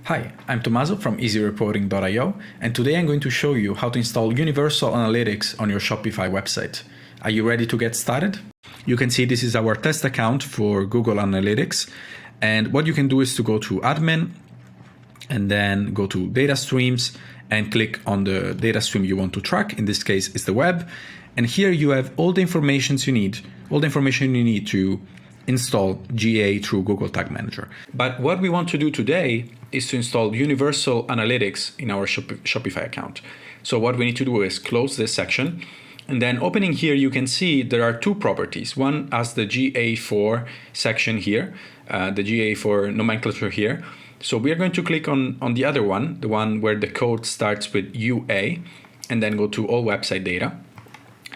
Hi, I'm Tommaso from easyreporting.io, and today I'm going to show you how to install Universal Analytics on your Shopify website. Are you ready to get started? You can see this is our test account for Google Analytics, and what you can do is to go to Admin, and then go to Data Streams, and click on the data stream you want to track. In this case, it's the web, and here you have all the information you need to install GA through Google Tag Manager. But what we want to do today is to install Universal Analytics in our Shopify account. So what we need to do is close this section, and then opening here, you can see there are two properties. One has the GA4 section here, the GA4 nomenclature here. So we are going to click on the other one, the one where the code starts with UA, and then go to all website data.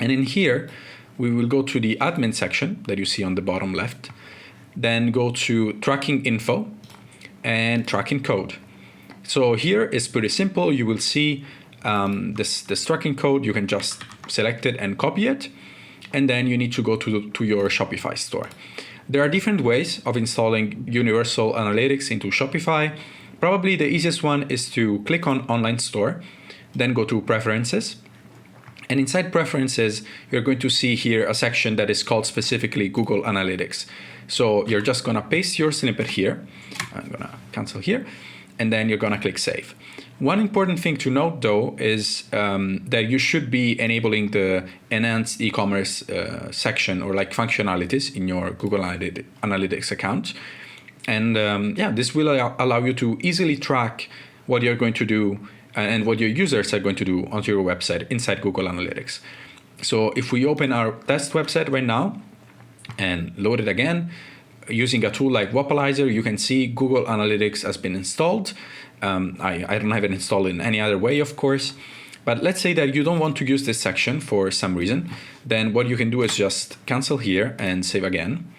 And in here, we will go to the admin section that you see on the bottom left, then go to tracking info and tracking code. So here is pretty simple. You will see this tracking code. You can just select it and copy it, and then you need to go to your Shopify store. There are different ways of installing Universal Analytics into Shopify. Probably the easiest one is to click on Online Store, then go to Preferences. And inside Preferences, you're going to see here a section that is called specifically Google Analytics. So you're just gonna paste your snippet here. I'm gonna cancel here, and then you're gonna click Save. One important thing to note though is that you should be enabling the enhanced e-commerce section or like functionalities in your Google Analytics account. And this will allow you to easily track what you're going to do and what your users are going to do onto your website inside Google Analytics. So if we open our test website right now and load it again, using a tool like Wapalizer, you can see Google Analytics has been installed. I don't have it installed in any other way, of course. But let's say that you don't want to use this section for some reason. Then what you can do is just cancel here and save again.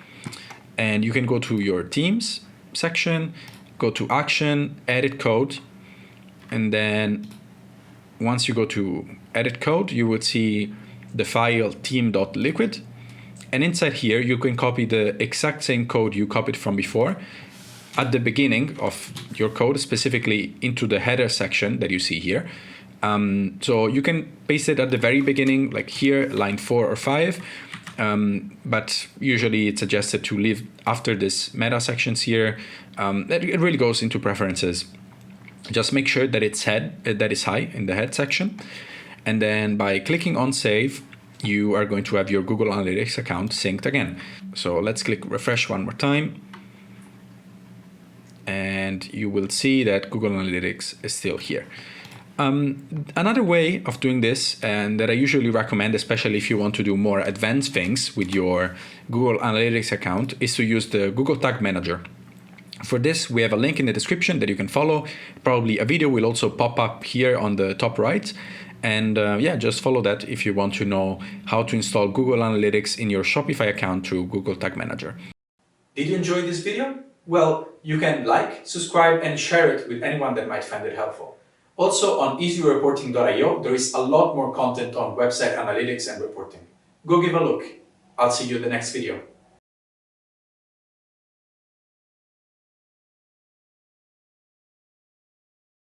And you can go to your Teams section, go to Action, Edit Code. And then once you go to Edit Code, you would see the file team.liquid. And inside here, you can copy the exact same code you copied from before at the beginning of your code, specifically into the header section that you see here. So you can paste it at the very beginning, like here, line 4 or 5. But usually it's suggested to leave after this meta sections here. It really goes into preferences. Just make sure that that is high in the head section. And then by clicking on Save, you are going to have your Google Analytics account synced again. So let's click refresh one more time. And you will see that Google Analytics is still here. Another way of doing this, and that I usually recommend, especially if you want to do more advanced things with your Google Analytics account, is to use the Google Tag Manager. For this, we have a link in the description that you can follow. Probably a video will also pop up here on the top right. And just follow that if you want to know how to install Google Analytics in your Shopify account through Google Tag Manager. Did you enjoy this video? Well, you can like, subscribe, and share it with anyone that might find it helpful. Also on easyreporting.io, there is a lot more content on website analytics and reporting. Go give a look. I'll see you in the next video.